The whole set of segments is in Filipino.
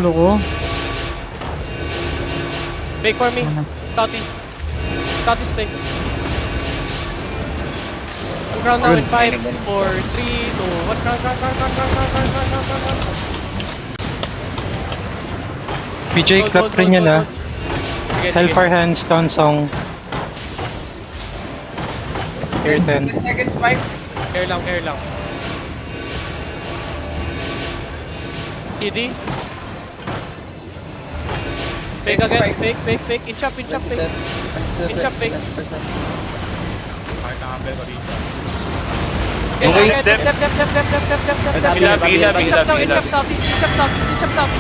Ulo ko. Fake for me. Tati. Tati fake. On ground now in 5, 4, 3, 2, 1. Run. PJ, clap rin yan ah. Hellfire Hands, Stone Song. Here 10. 10 seconds, Mike. Care lang. TD. Fake again, fake. Inch up, fake. Inch up, fake. Okay. Dep. Bila. Inch up south.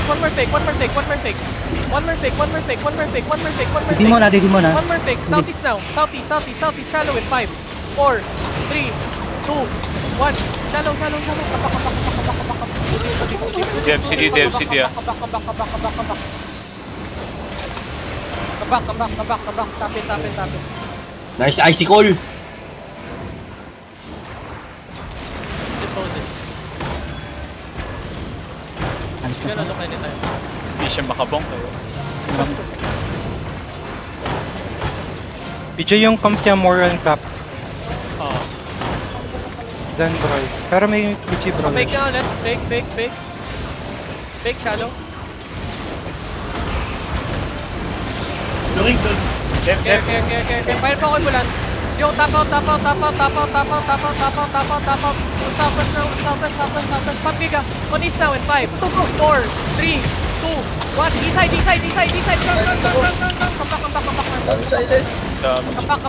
One more fake. Di mo na. One more fake. Southeast now. Southeast. Shallow in 5, 4, 3, 2, 1. Shallow. DFCD ah. Kabak. Tapin. Nice icicle. Disposes. Alis na Ganun, to. okay na tayo. Hindi siya makabong. PJ, yung comp niya more on clap Oo. than Broy. Pero may PJ Broy. Fake na ulit. Fake. Fake shallow. Care. Fire pa ako bulan. Yo, tap out. Southwest. Pump giga. On east now in 5, 4, 3, 2, 1. East side. Run. Comeback.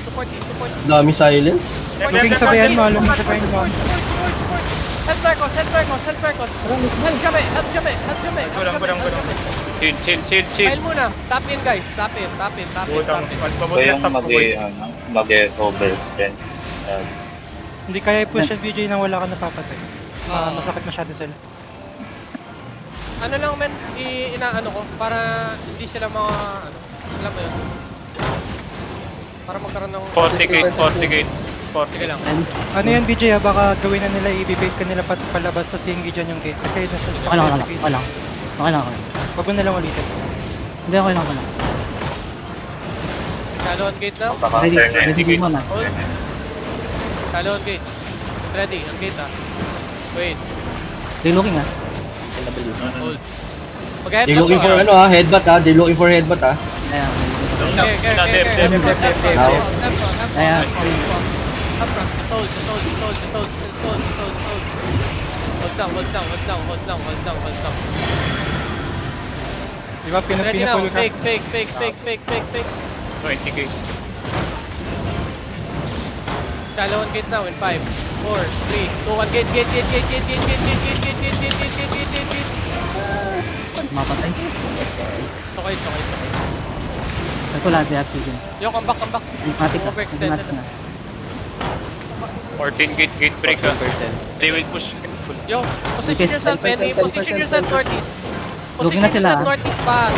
Support east. Dami silence. Looking sa bayan mo. Help circles. Help kami. Kulang. Chill. File muna. Tap in guys. Tap in. So yung mag-overextend. Hindi kaya i-push yung PJ nang wala ka napapatay. Masakit masyado sila. Ano lang men, inaano ko para hindi sila alam mo yun. Para magkaroon ng 40 gate. Sige lang. Ano yan PJ baka gawin na nila, i-bait ka nila palabas sa Singi dyan yung gate. Kasi nasa Okay lang. Wag mo na lang ulitin. Hindi, okay lang. Shallow on gate now. Ready di mo na. Hold. Shallow on gate. Ready, on gate Wait, Stay looking ah. hold. Mag-head They looking for headbutt They looking for headbutt Ayan. Ayan. Up front, hold. Hold down. Di ba Ready now, pinapulo ka? fake. 20 gate. Shallow on gate now in 5, 4, 3, 2, 1. Gate. Mapatay. Okay. Ito lahat di action. Yo, come back. Matik na. Overextended na. 14 gate break ah. They will push. Yo, position yourself, Penny. Position yourself northeast. Looking na sila, Northeast, pass.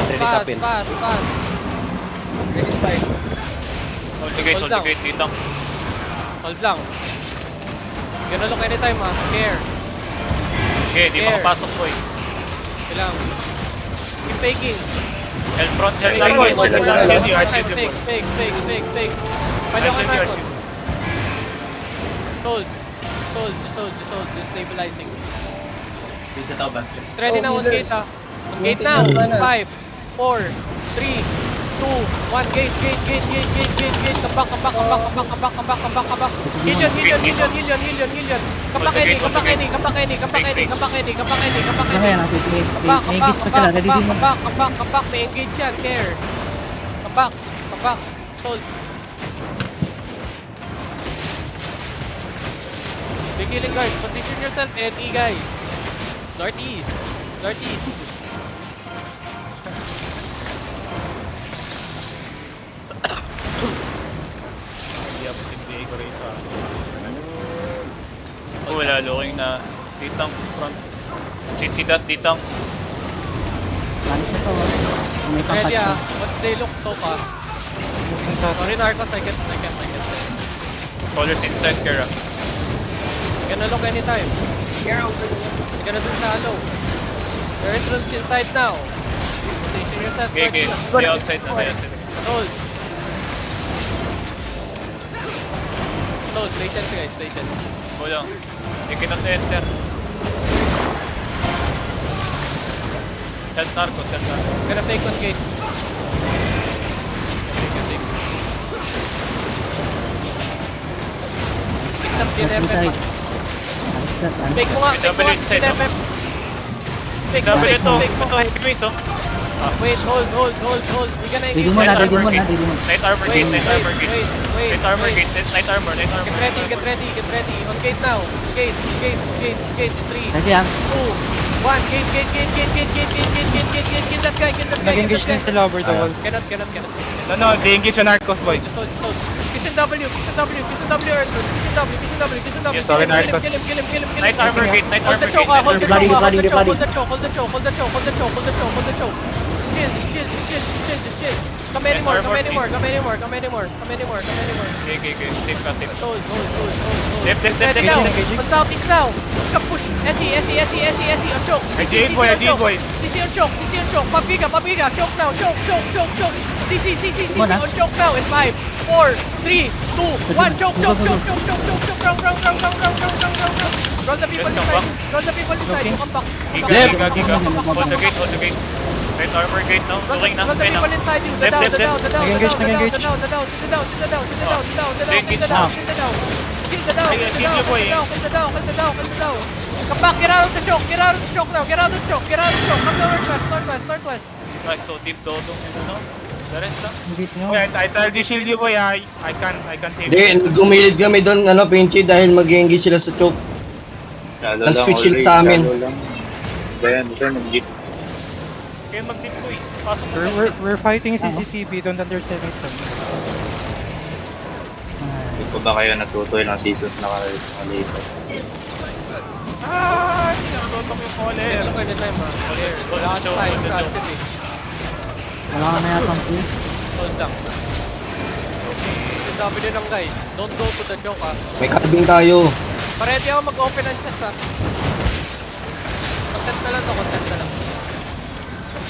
Hold the gate dito. Hold lang. Ganun lang anytime Care. Okay, di Here. makapasok boy. Kailang. Keep faking. Hell front. Fake. Pwede ka Marcos. Hold. Destabilizing. Ready na on gate On gate na. 5, 4, 3, 2, 1. Gate. Come back. Hillion. Come back any. Ayan, may git pa sila. Ready di mo na. Come back. May engage yan. Care. Come back. Hold. Big healing guard. Position yourself, Eddie guys. Northeast. Wala looking na. Ditang front. Sisidat ditang. Alis na to. May Ready pangkat. What they look so far? Sorry Narcos, I can't. Colors inside Kara. You can look anytime. Care open. gonna do shallow. Your entrance inside now. Position yourself. Okay. Stay outside na, stay outside. Close. Close, latent guys, latent. Go lang. You cannot enter. Help Narcos, help Narcos. Gonna take on gate. Take. Pick up Left CNFF. side. Take mo nga, take mo nga, Double inside, no? CNFF. Take mo, Double take ito, mo, take mo. ito, enemies oh. Wait, hold. We're gonna Dito engage. mo na, Night dito mo armor na, gate. dito mo. Night armor gate, night armor gate. Wait. Night armor gate, night armor. Get ready. On gate now. Gate. 3, Kasi ah, 2, 1. Gate. Kill that guy. Nag-engage din sila over the wall. Cannot. No, di engage sa Narcos, boy. Hold. Kiss W, Earthwood. Kiss W. Yes, sorry, Narcos. Kill him. Night armor gate, night Hold the armor choke, gate. hold the Bloody, choke, bloody, bloody. hold the choke. Chill. Come anymore. Okay. Safe ka, safe. Hold. Left. Ready now. On southeast now. Come push. Essie. On choke. IGA boy. CC on choke. Papiga. Choke now. Choke. CC Come on, on choke now. In 5, 4, 3, 2, 1. Choke. Roll the people Yes, come inside. You come back. Giga. Hold the gate. Night armor gate now. Roll Looking na, the okay na. people inside you. The Left. down. Nag-engage. Kill the down. Ay, kill you, boy. Kill the down. Come back. Get out of the choke now. Come northwest. Nice, so deep dodong yun ano. The rest lang. hindi nyo. Boy, I try to shield you, boy. I can save Hindi, you. gumilid kami doon, Pinchy, dahil mag-engage sila sa choke. Nag-switch shield sa amin. Kaya mag-deep ko eh. Pasok mo. We're fighting CCTV, don't underestimate them. Hindi pa ba kayo natutoy ng seasons na nakalipas? Nakatotok yung caller. Ano kayo time ha? Hold the choke, hold the choke. Wala ka na yata ang kills. Hold lang. Sabi din ng guys, don't go to the choke ha. May carving tayo. Pareti ako mag-open ang chest ha. Content na lang.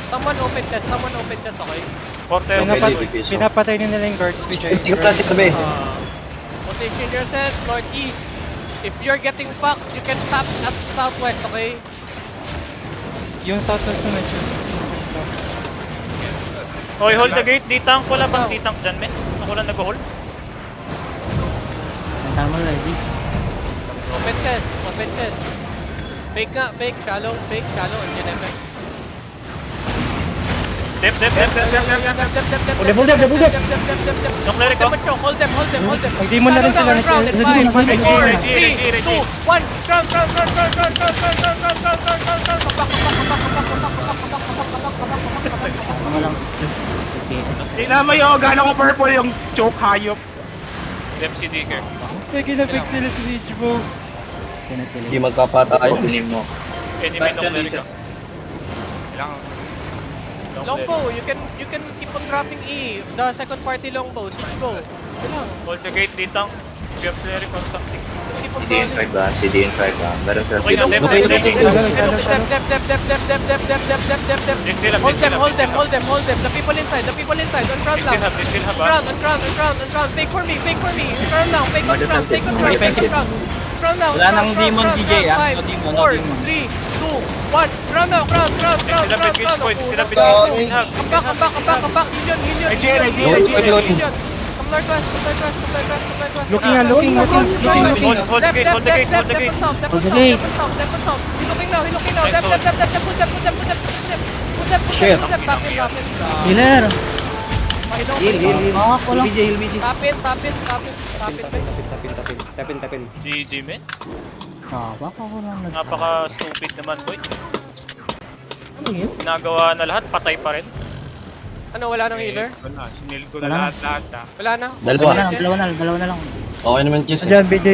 Someone open chest, okay? Porter, Okay, Pinapatay nila yung guards, Vijay. Tingnan na si Tabi. Position yourself, northeast. If you're getting fucked, you can tap at southwest, okay? Yung southwest na medyo. Hoy, hold the gate. Di-tank wala bang di-tank dyan, men? Ako lang nag-hold. Ang tama ready. Open chest. Fake, shallow, engine effect. Dep. Hold them. Yung cleric ko. Hold them. Hindi mo na rin sila Ground in Ready, 5, ready, 4, ready. 3, 2, 1. Ground. Mga lang. Okay. Tingnan mo yung gano'n ka purple yung choke hayop. Dep si Digger. May ginapig sila si Nijbo. Hindi magkapatay. Opening mo. Enemy ng cleric ko. Longbow, you can keep on dropping E. The second party longbow, switch go. Hold the gate, di-tank. If you have cleric or something. Keep on CDN5 rolling. ba? CDN5 ba? Meron sila Okay na, CDN5. left. Dep. Hold them. The people inside. On ground They now. still have, On ground. Fake for me. Ground now. Fake on ground. Ground now. Wala nang demon, DJ, ah. 5, No demon, 4, no demon. 3, 2, 1. Ground now. Sila big boy, sila big Come back. Hillion. IGA. Come northwest. Looking. Hold the gate. Step on south. He's looking now. Put Shit. Tap in. Healer. Mahilong. Ako lang. Tap in. Tapin. GG, men. Baka ako lang nag... Napaka-stupid naman, boy. Ano yun? Ginagawa na lahat, patay pa rin. Ano, wala nang healer? Wala, sinil ko na Wala. lahat ha. Wala na. Dalawa na lang. Okay naman, Chis. Diyan, BJ.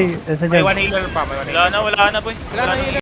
May one healer pa, Wala na, boy. Wala nang healer.